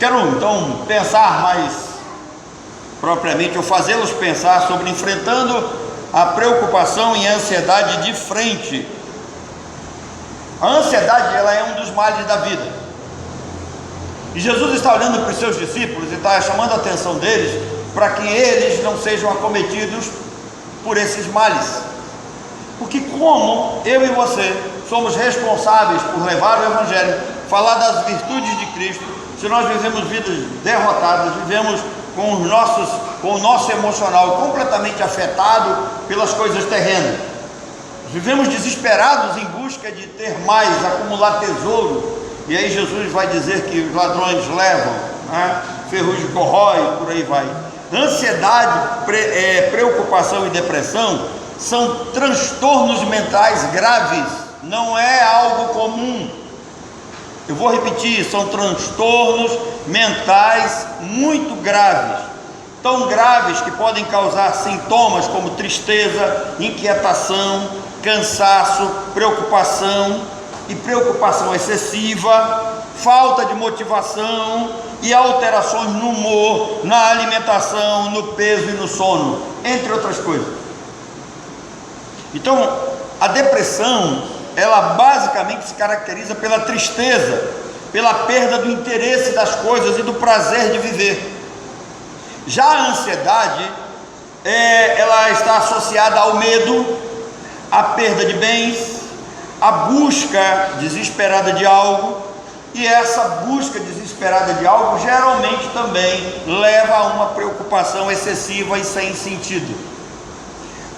quero então pensar mais propriamente, ou fazê-los pensar sobre enfrentando a preocupação e a ansiedade de frente. A ansiedade, ela é um dos males da vida. E Jesus está olhando para os seus discípulos e está chamando a atenção deles para que eles não sejam acometidos por esses males. Porque como eu e você somos responsáveis por levar o Evangelho, falar das virtudes de Cristo, se nós vivemos vidas derrotadas, vivemos com o nosso emocional completamente afetado pelas coisas terrenas, vivemos desesperados em busca de ter mais, acumular tesouro, e aí Jesus vai dizer que os ladrões levam, né? Ferrugem corrói, por aí vai. Ansiedade, preocupação e depressão são transtornos mentais graves, não é algo comum. Eu vou repetir, são transtornos mentais muito graves, tão graves que podem causar sintomas como tristeza, inquietação, cansaço, preocupação e preocupação excessiva, falta de motivação e alterações no humor, na alimentação, no peso e no sono, entre outras coisas. Então, a depressão, ela basicamente se caracteriza pela tristeza, pela perda do interesse das coisas e do prazer de viver. Já a ansiedade, ela está associada ao medo, à perda de bens, à busca desesperada de algo, e essa busca desesperada de algo geralmente também leva a uma preocupação excessiva e sem sentido.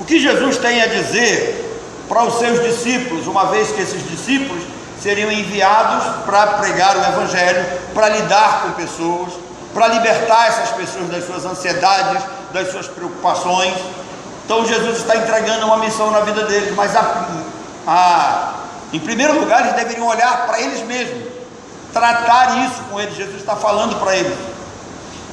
O que Jesus tem a dizer para os seus discípulos, uma vez que esses discípulos seriam enviados para pregar o Evangelho, para lidar com pessoas, para libertar essas pessoas das suas ansiedades, das suas preocupações. Então Jesus está entregando uma missão na vida deles, mas em primeiro lugar eles deveriam olhar para eles mesmos, tratar isso com eles. Jesus está falando para eles,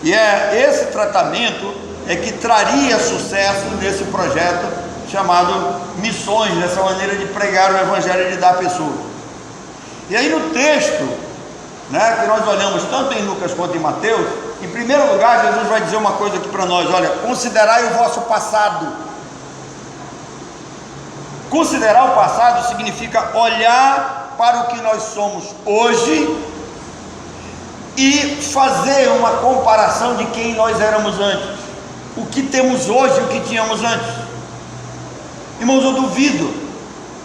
e esse tratamento que traria sucesso nesse projeto chamado missões, nessa maneira de pregar o Evangelho e de dar a pessoa. E aí no texto, né, que nós olhamos tanto em Lucas quanto em Mateus, em primeiro lugar Jesus vai dizer uma coisa aqui para nós: olha, considerai o vosso passado. Considerar o passado significa olhar para o que nós somos hoje e fazer uma comparação de quem nós éramos antes, o que temos hoje e o que tínhamos antes. Irmãos, eu duvido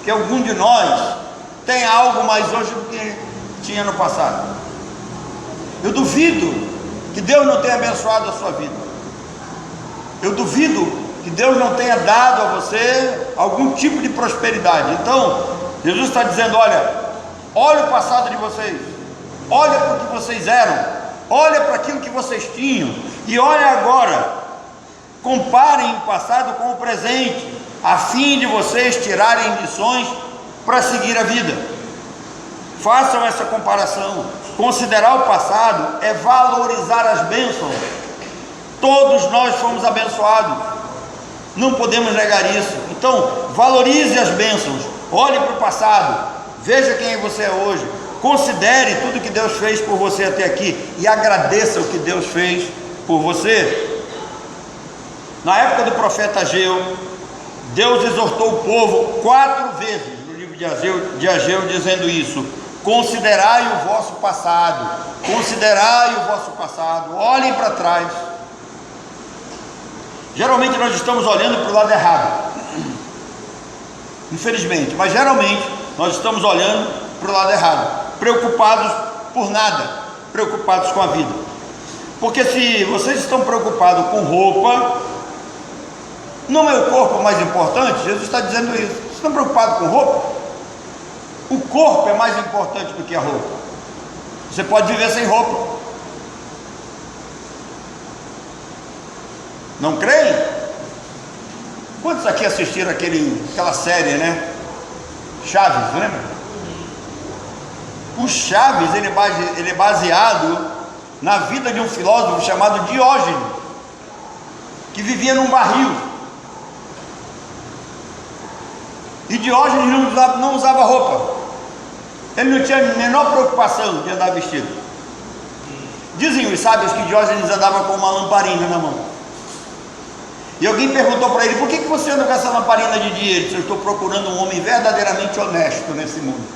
que algum de nós tenha algo mais hoje do que tinha no passado. Eu duvido que Deus não tenha abençoado a sua vida. Eu duvido que Deus não tenha dado a você algum tipo de prosperidade. Então, Jesus está dizendo: olha o passado de vocês, olha para o que vocês eram, olha para aquilo que vocês tinham, e olha agora, comparem o passado com o presente, a fim de vocês tirarem lições para seguir a vida. Façam essa comparação. Considerar o passado é valorizar as bênçãos. Todos nós fomos abençoados, não podemos negar isso. Então, valorize as bênçãos, olhe para o passado, veja quem você é hoje, considere tudo que Deus fez por você até aqui e agradeça o que Deus fez por você. Na época do profeta Ageu, Deus exortou o povo 4 vezes no livro de Ageu, dizendo isso: considerai o vosso passado, considerai o vosso passado, olhem para trás. Geralmente nós estamos olhando para o lado errado, infelizmente, mas geralmente nós estamos olhando para o lado errado, preocupados por nada, preocupados com a vida. Porque se vocês estão preocupados com roupa, não é o corpo mais importante? Jesus está dizendo isso. Vocês estão preocupados com roupa? O corpo é mais importante do que a roupa. Você pode viver sem roupa. Não creem? Quantos aqui assistiram aquela série, né? Chaves, lembra? O Chaves, ele é baseado na vida de um filósofo chamado Diógenes, que vivia num barril. E Diógenes não usava roupa. Ele não tinha a menor preocupação de andar vestido. Dizem os sábios que Diógenes andava com uma lamparina na mão. E alguém perguntou para ele: por que você anda com essa lamparina de dia? Ele disse: eu estou procurando um homem verdadeiramente honesto nesse mundo.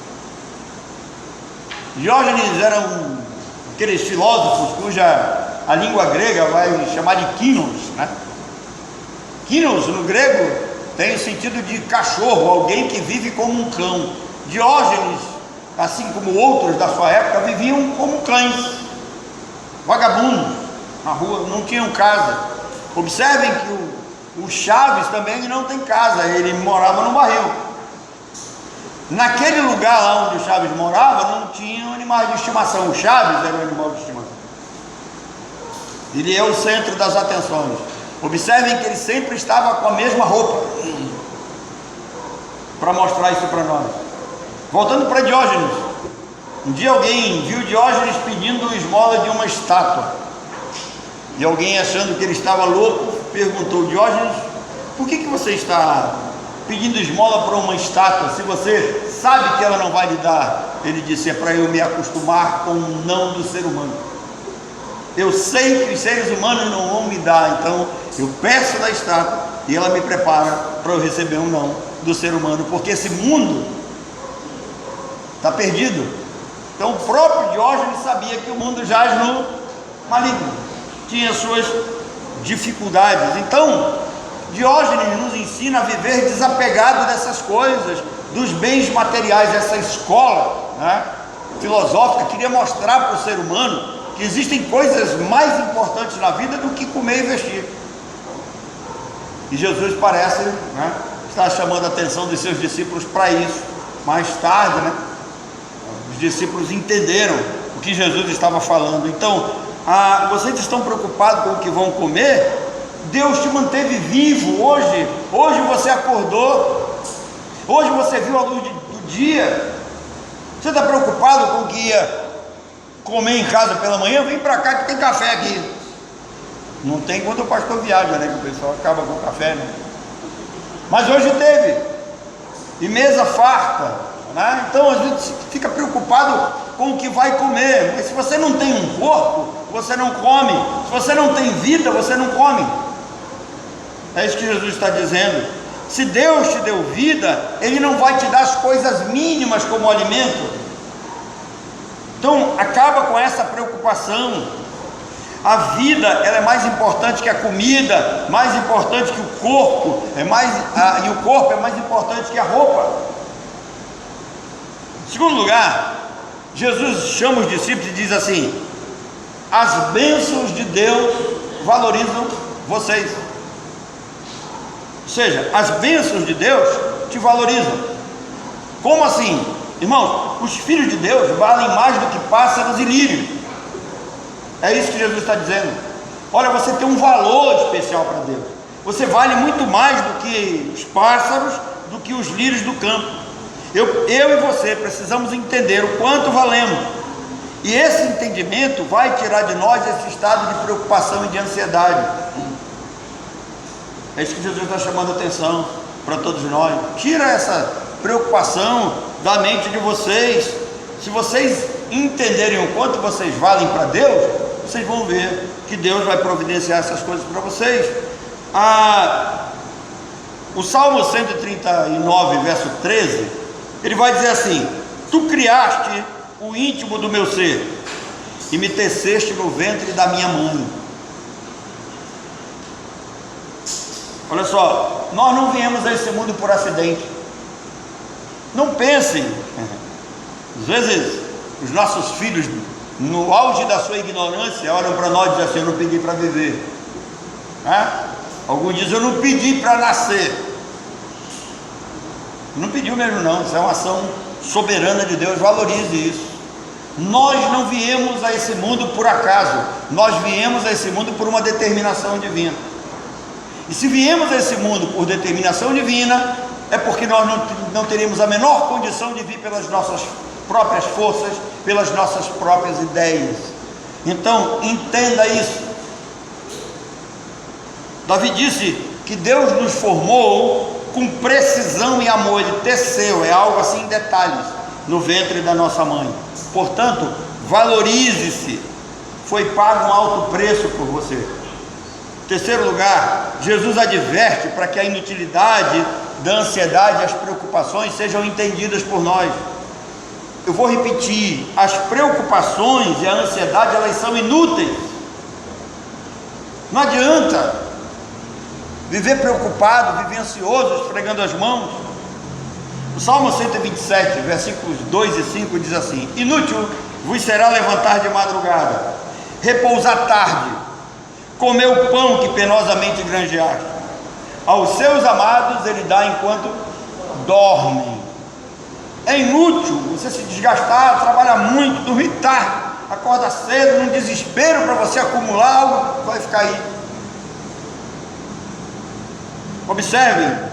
Diógenes era aqueles filósofos cuja a língua grega vai chamar de kinos, né? Kinos no grego tem o sentido de cachorro, alguém que vive como um cão. Diógenes, assim como outros da sua época, viviam como cães, vagabundos na rua, não tinham casa. Observem que o Chaves também não tem casa, ele morava num barril. Naquele lugar lá onde o Chaves morava, não tinha animais de estimação. O Chaves era um animal de estimação. Ele é o centro das atenções. Observem que ele sempre estava com a mesma roupa, para mostrar isso para nós. Voltando para Diógenes, um dia alguém viu Diógenes pedindo esmola de uma estátua, e alguém, achando que ele estava louco, perguntou: Diógenes, por que você está pedindo esmola para uma estátua, se você sabe que ela não vai lhe dar? Ele disse: é para eu me acostumar com o não do ser humano. Eu sei que os seres humanos não vão me dar, então eu peço da estátua e ela me prepara para eu receber um não do ser humano, porque esse mundo está perdido. Então o próprio Diógenes sabia que o mundo jaz no maligno, tinha suas dificuldades. Então Diógenes nos ensina a viver desapegado dessas coisas, dos bens materiais. Essa escola, né, filosófica queria mostrar para o ser humano que existem coisas mais importantes na vida do que comer e vestir. E Jesus parece, né, estar chamando a atenção dos seus discípulos para isso. Mais tarde, né, os discípulos entenderam o que Jesus estava falando. Então, vocês estão preocupados com o que vão comer? Deus te manteve vivo hoje. Hoje você acordou, hoje você viu a luz do dia. Você está preocupado com o que ia comer em casa pela manhã? Vem para cá que tem café aqui. Não tem quando o pastor viaja, né, que o pessoal acaba com o café, né? Mas hoje teve, e mesa farta, né? Então a gente fica preocupado com o que vai comer. Mas se você não tem um corpo, você não come. Se você não tem vida, você não come. É isso que Jesus está dizendo. Se Deus te deu vida, Ele não vai te dar as coisas mínimas como alimento. Então acaba com essa preocupação. A vida, ela é mais importante que a comida, mais importante que o corpo, e o corpo é mais importante que a roupa. Em segundo lugar, Jesus chama os discípulos e diz assim: as bênçãos de Deus valorizam vocês. Ou seja, as bênçãos de Deus te valorizam. Como assim? Irmãos, os filhos de Deus valem mais do que pássaros e lírios. É isso que Jesus está dizendo. Olha, você tem um valor especial para Deus. Você vale muito mais do que os pássaros, do que os lírios do campo. Eu e você precisamos entender o quanto valemos. E esse entendimento vai tirar de nós esse estado de preocupação e de ansiedade. É isso que Jesus está chamando a atenção para todos nós. Tira essa preocupação da mente de vocês. Se vocês entenderem o quanto vocês valem para Deus, vocês vão ver que Deus vai providenciar essas coisas para vocês. O Salmo 139, verso 13, ele vai dizer assim: tu criaste o íntimo do meu ser e me teceste no ventre da minha mãe. Olha só, nós não viemos a esse mundo por acidente. Não pensem, às vezes os nossos filhos, no auge da sua ignorância, olham para nós e dizem assim: eu não pedi para viver. Alguns dizem: eu não pedi para nascer. Não pediu mesmo não, isso é uma ação soberana de Deus. Valorize isso. Nós não viemos a esse mundo por acaso, nós viemos a esse mundo por uma determinação divina. E se viemos a esse mundo por determinação divina, é porque nós não teríamos a menor condição de vir pelas nossas próprias forças, pelas nossas próprias ideias. Então entenda isso. Davi disse que Deus nos formou com precisão e amor. Ele teceu, é algo assim em detalhes, no ventre da nossa mãe. Portanto, valorize-se, foi pago um alto preço por você. Em terceiro lugar, Jesus adverte para que a inutilidade da ansiedade e as preocupações sejam entendidas por nós. Eu vou repetir: as preocupações e a ansiedade, elas são inúteis. Não adianta viver preocupado, viver ansioso, esfregando as mãos. O Salmo 127, versículos 2 e 5 diz assim: inútil vos será levantar de madrugada, repousar tarde, comer o pão que penosamente granjeaste. Aos seus amados ele dá enquanto dormem. É inútil você se desgastar, trabalhar muito, dormir tarde, acorda cedo, num desespero para você acumular algo, vai ficar aí. Observem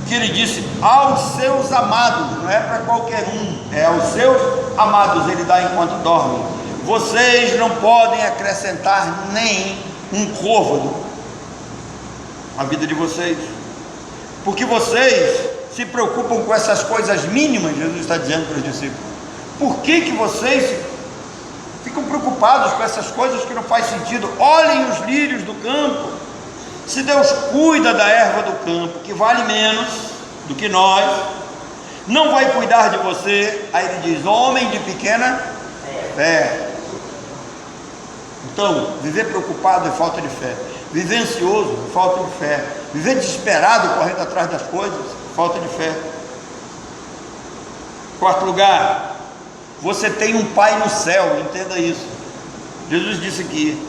que ele disse aos seus amados, não é para qualquer um, é aos seus amados ele dá enquanto dormem. Vocês não podem acrescentar nem um côvado à vida de vocês, porque vocês se preocupam com essas coisas mínimas. Jesus está dizendo para os discípulos: por que vocês ficam preocupados com essas coisas que não faz sentido? Olhem os lírios do campo. Se Deus cuida da erva do campo, que vale menos do que nós, não vai cuidar de você? Aí ele diz: homem de pequena fé. Então, viver preocupado é falta de fé, viver ansioso é falta de fé, viver desesperado correndo atrás das coisas é falta de fé. Quarto lugar, você tem um Pai no céu, entenda isso. Jesus disse aqui: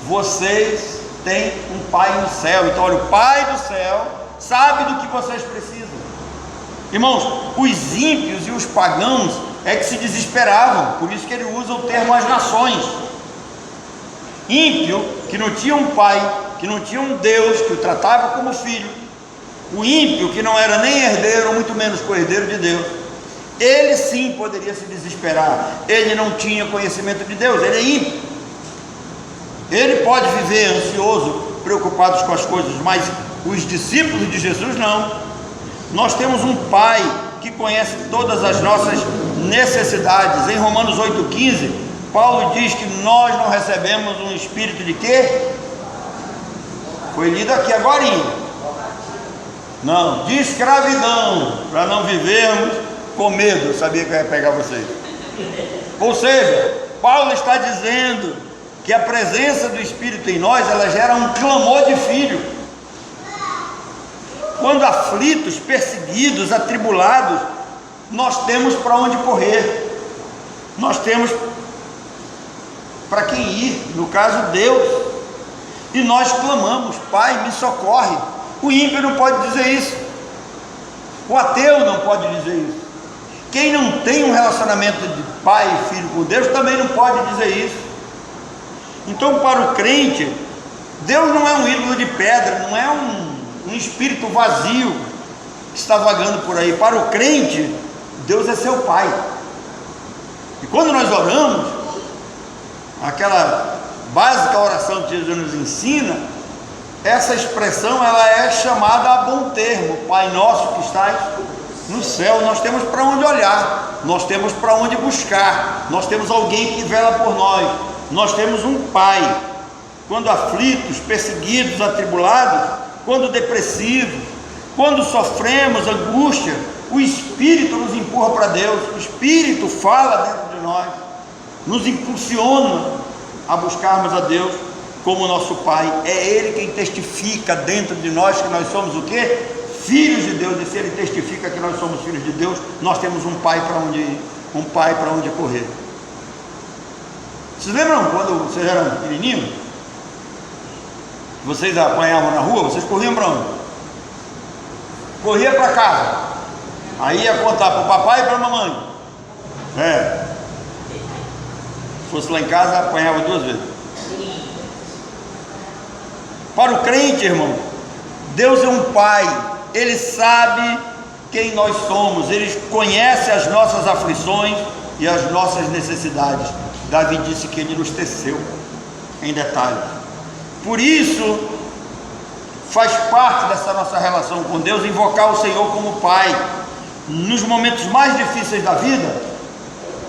vocês têm um Pai no céu. Então olha, o Pai do céu sabe do que vocês precisam. Irmãos, os ímpios e os pagãos é que se desesperavam, por isso que ele usa o termo as nações. Ímpio, que não tinha um pai, que não tinha um Deus que o tratava como filho, o ímpio que não era nem herdeiro, muito menos co-herdeiro de Deus, ele sim poderia se desesperar. Ele não tinha conhecimento de Deus, ele é ímpio, ele pode viver ansioso, preocupados com as coisas, mas os discípulos de Jesus não. Nós temos um Pai que conhece todas as nossas necessidades. Em Romanos 8,15, Paulo diz que nós não recebemos um espírito de quê? Foi lido aqui agorinha. Não, de escravidão, para não vivermos com medo. Eu sabia que eu ia pegar vocês. Ou seja, Paulo está dizendo que a presença do Espírito em nós, ela gera um clamor de filho. Quando aflitos, perseguidos, atribulados, nós temos para onde correr, nós temos para quem ir, no caso Deus, e nós clamamos: Pai, me socorre. O ímpio não pode dizer isso, o ateu não pode dizer isso, quem não tem um relacionamento de pai e filho com Deus também não pode dizer isso. Então, para o crente, Deus não é um ídolo de pedra, não é um espírito vazio que está vagando por aí. Para o crente, Deus é seu Pai. E quando nós oramos, aquela básica oração que Jesus nos ensina, essa expressão ela é chamada a bom termo: Pai nosso que estás no céu. Nós temos para onde olhar, nós temos para onde buscar, nós temos alguém que vela por nós, nós temos um Pai. Quando aflitos, perseguidos, atribulados, quando depressivos, quando sofremos angústia, o Espírito nos empurra para Deus, o Espírito fala dentro de nós, nos impulsiona a buscarmos a Deus como nosso Pai. É Ele quem testifica dentro de nós que nós somos o quê? Filhos de Deus. E se Ele testifica que nós somos filhos de Deus, nós temos um Pai para onde ir, um Pai para onde correr. Vocês lembram quando vocês eram pequenininhos? Vocês apanhavam na rua, vocês corriam para onde? Corria para casa, aí ia contar para o papai e para a mamãe. Se fosse lá em casa, apanhava 2 vezes. Para o crente, irmão, Deus é um Pai, Ele sabe quem nós somos, Ele conhece as nossas aflições e as nossas necessidades. Davi disse que Ele nos teceu em detalhes. Por isso, faz parte dessa nossa relação com Deus invocar o Senhor como Pai. Nos momentos mais difíceis da vida,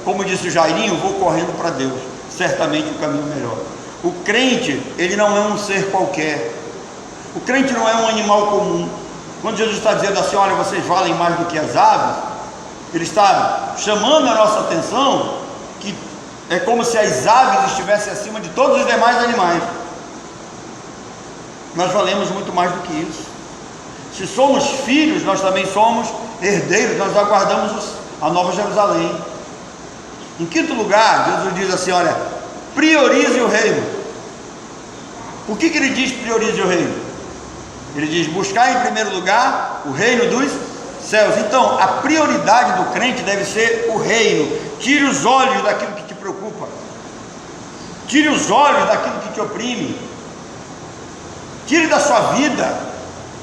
como disse o Jairinho, vou correndo para Deus. certamente o caminho melhor. O crente, ele não é um ser qualquer. O crente não é um animal comum. Quando Jesus está dizendo assim, olha, vocês valem mais do que as aves, ele está chamando a nossa atenção que é como se as aves estivessem acima de todos os demais animais. Nós valemos muito mais do que isso. Se somos filhos, nós também somos herdeiros, nós aguardamos a Nova Jerusalém. Em quinto lugar, Jesus diz assim, olha, priorize o reino. Por que ele diz priorize o reino? Ele diz, buscar em primeiro lugar o reino dos céus. Então, a prioridade do crente deve ser o reino. Tire os olhos daquilo que te preocupa. Tire os olhos daquilo que te oprime. Tire da sua vida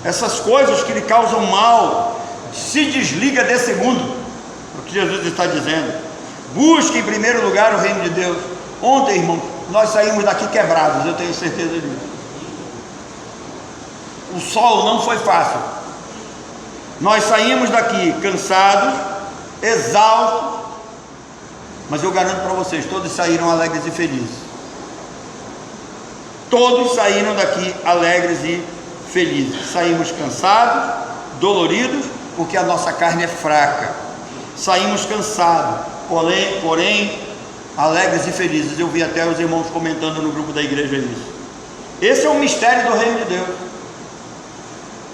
essas coisas que lhe causam mal. Se desliga desse mundo. É o que Jesus está dizendo. Busque em primeiro lugar o reino de Deus. Ontem, irmão, nós saímos daqui quebrados, eu tenho certeza disso. O sol não foi fácil. Nós saímos daqui cansados, exaustos, mas eu garanto para vocês, todos saíram alegres e felizes. Todos saíram daqui alegres e felizes. Saímos cansados, doloridos, porque a nossa carne é fraca. Saímos cansados, porém alegres e felizes. Eu vi até os irmãos comentando no grupo da igreja isso. Esse é o mistério do reino de Deus.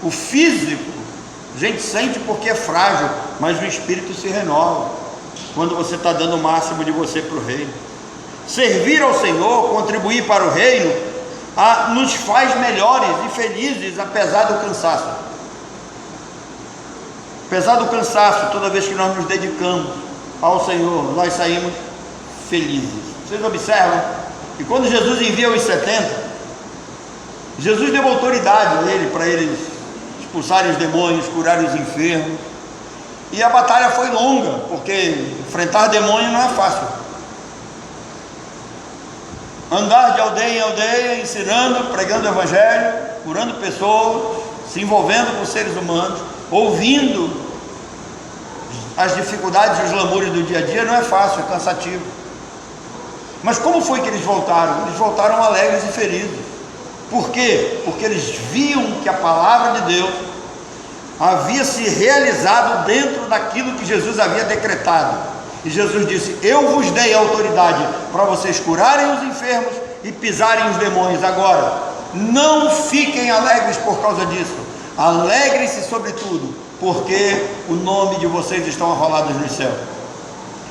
O físico, a gente sente porque é frágil, mas o espírito se renova quando você está dando o máximo de você para o reino. Servir ao Senhor, contribuir para o reino, nos faz melhores e felizes, apesar do cansaço. Apesar do cansaço, toda vez que nós nos dedicamos ao Senhor, nós saímos felizes. Vocês observam que quando Jesus envia os 70, Jesus deu autoridade a ele, para eles expulsarem os demônios, curarem os enfermos, e a batalha foi longa, porque enfrentar demônio não é fácil. Andar de aldeia em aldeia, ensinando, pregando o evangelho, curando pessoas, se envolvendo com seres humanos, ouvindo as dificuldades e os lamúrios do dia a dia, não é fácil, é cansativo. Mas como foi que eles voltaram? Eles voltaram alegres e felizes. Por quê? Porque eles viam que a palavra de Deus havia se realizado dentro daquilo que Jesus havia decretado. E Jesus disse, eu vos dei autoridade para vocês curarem os enfermos e pisarem os demônios. Agora, não fiquem alegres por causa disso. Alegrem-se sobretudo, porque o nome de vocês estão arrolados no céu.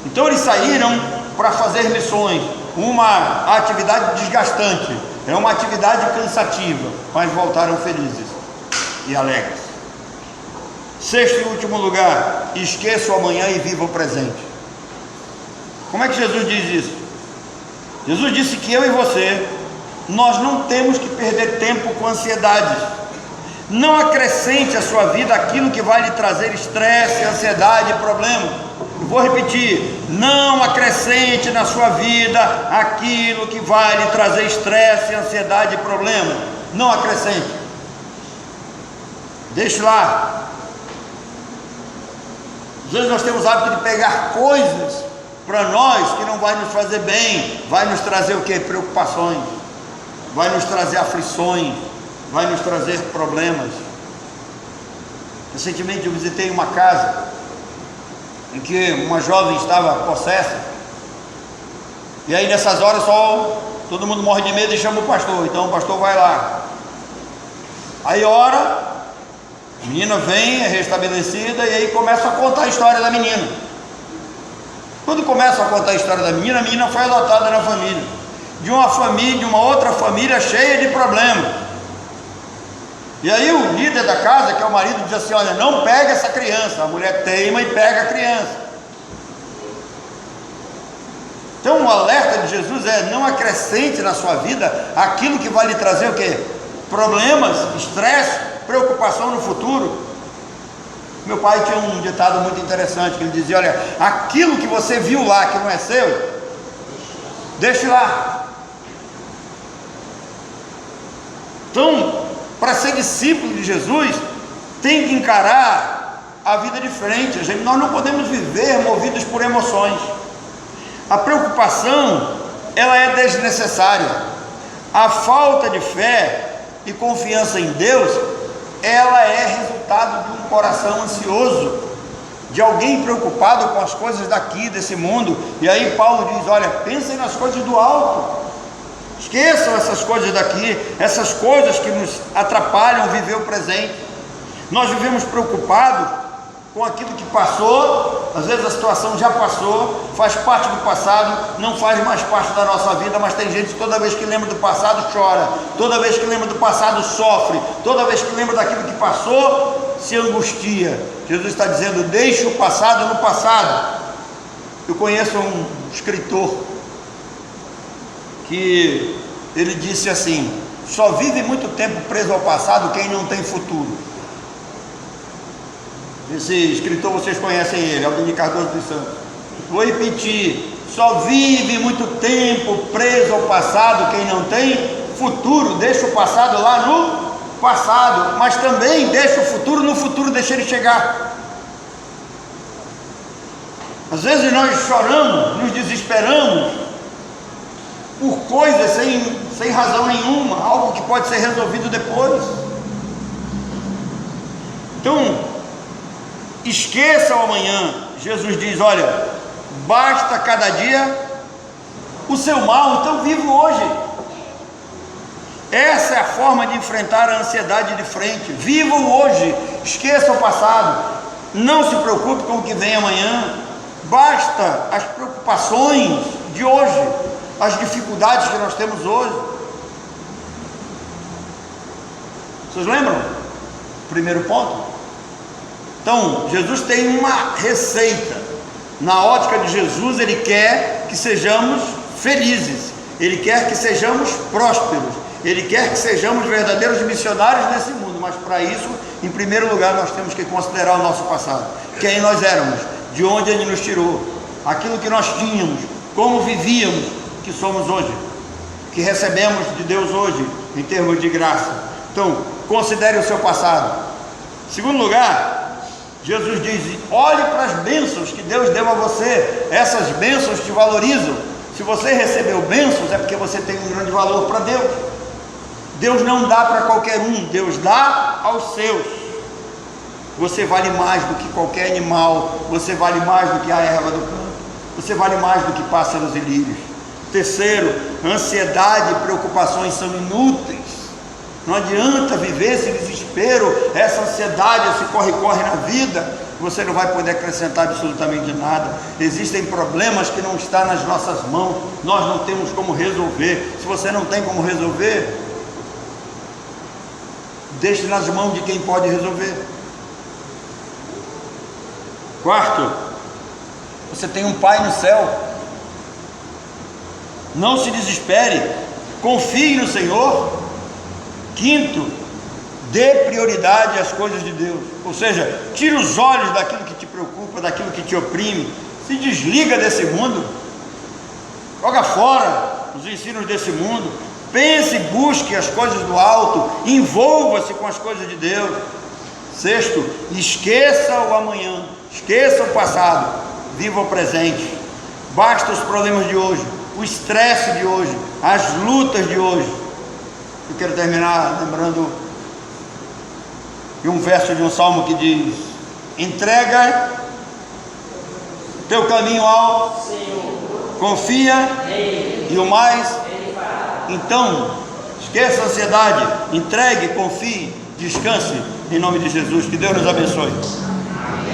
Então eles saíram para fazer missões, uma atividade desgastante, é uma atividade cansativa, mas voltaram felizes e alegres. Sexto e último lugar, esqueça o amanhã e viva o presente. Como é que Jesus diz isso? Jesus disse que eu e você, nós não temos que perder tempo com ansiedades. Não acrescente à sua vida aquilo que vai lhe trazer estresse, ansiedade e problema. Eu vou repetir, não acrescente na sua vida aquilo que vai lhe trazer estresse, ansiedade e problema. Não acrescente. Deixe lá. Às vezes nós temos o hábito de pegar coisas para nós que não vai nos fazer bem, vai nos trazer o que? Preocupações, vai nos trazer aflições, vai nos trazer problemas. Recentemente eu visitei uma casa em que uma jovem estava possessa, e aí nessas horas só todo mundo morre de medo e chama o pastor, então o pastor vai lá, aí ora, a menina vem, é restabelecida, e aí começa a contar a história da menina. Quando começa a contar a história da menina, a menina foi adotada na família, de uma outra família cheia de problemas. E aí o líder da casa, que é o marido, diz assim, olha, não pega essa criança. A mulher teima e pega a criança. Então o alerta de Jesus é, não acrescente na sua vida aquilo que vai lhe trazer o quê? Problemas, estresse, preocupação no futuro. Meu pai tinha um ditado muito interessante, que ele dizia, olha, aquilo que você viu lá que não é seu, deixe lá. Então, para ser discípulo de Jesus, tem que encarar a vida de frente. Nós não podemos viver movidos por emoções. A preocupação ela é desnecessária. A falta de fé e confiança em Deus, ela é resultado de um coração ansioso, de alguém preocupado com as coisas daqui, desse mundo. E aí Paulo diz: olha, pensem nas coisas do alto, esqueçam essas coisas daqui, essas coisas que nos atrapalham viver o presente. Nós vivemos preocupados com aquilo que passou. Às vezes a situação já passou, faz parte do passado, não faz mais parte da nossa vida, mas tem gente que toda vez que lembra do passado chora, toda vez que lembra do passado sofre, toda vez que lembra daquilo que passou se angustia. Jesus está dizendo: deixe o passado no passado. Eu conheço um escritor que ele disse assim: só vive muito tempo preso ao passado quem não tem futuro. Esse escritor, vocês conhecem ele, Aldemir Cardoso dos Santos. Vou repetir: só vive muito tempo preso ao passado quem não tem futuro. Deixa o passado lá no passado, mas também deixa o futuro no futuro, deixa ele chegar. Às vezes nós choramos, nos desesperamos por coisas sem razão nenhuma, algo que pode ser resolvido depois. Então, esqueça o amanhã. Jesus diz: olha, basta cada dia o seu mal, então viva hoje. Essa é a forma de enfrentar a ansiedade de frente. Viva o hoje, esqueça o passado, não se preocupe com o que vem amanhã. Basta as preocupações de hoje, as dificuldades que nós temos hoje. Vocês lembram? Primeiro ponto. Então, Jesus tem uma receita. Na ótica de Jesus, Ele quer que sejamos felizes, Ele quer que sejamos prósperos, Ele quer que sejamos verdadeiros missionários nesse mundo. Mas para isso, em primeiro lugar, nós temos que considerar o nosso passado, quem nós éramos, de onde Ele nos tirou, aquilo que nós tínhamos, como vivíamos, que somos hoje, que recebemos de Deus hoje, em termos de graça. Então, considere o seu passado. Em segundo lugar, Jesus diz: olhe para as bênçãos que Deus deu a você. Essas bênçãos te valorizam. Se você recebeu bênçãos, é porque você tem um grande valor para Deus. Deus não dá para qualquer um, Deus dá aos seus. Você vale mais do que qualquer animal, você vale mais do que a erva do campo, você vale mais do que pássaros e lírios. Terceiro, ansiedade e preocupações são inúteis. Não adianta viver esse desespero, essa ansiedade, esse corre-corre na vida. Você não vai poder acrescentar absolutamente nada. Existem problemas que não estão nas nossas mãos, nós não temos como resolver. Se você não tem como resolver, deixe nas mãos de quem pode resolver. Quarto, você tem um Pai no céu. Não se desespere, confie no Senhor. Quinto, dê prioridade às coisas de Deus. Ou seja, tire os olhos daquilo que te preocupa, daquilo que te oprime. Se desliga desse mundo, joga fora os ensinos desse mundo. Pense e busque as coisas do alto, envolva-se com as coisas de Deus. Sexto, esqueça o amanhã, esqueça o passado, viva o presente. Basta os problemas de hoje, o estresse de hoje, as lutas de hoje. Eu quero terminar lembrando de um verso de um salmo que diz: entrega teu caminho ao Senhor, confia e o mais. Então, esqueça a ansiedade, entregue, confie, descanse, em nome de Jesus. Que Deus nos abençoe.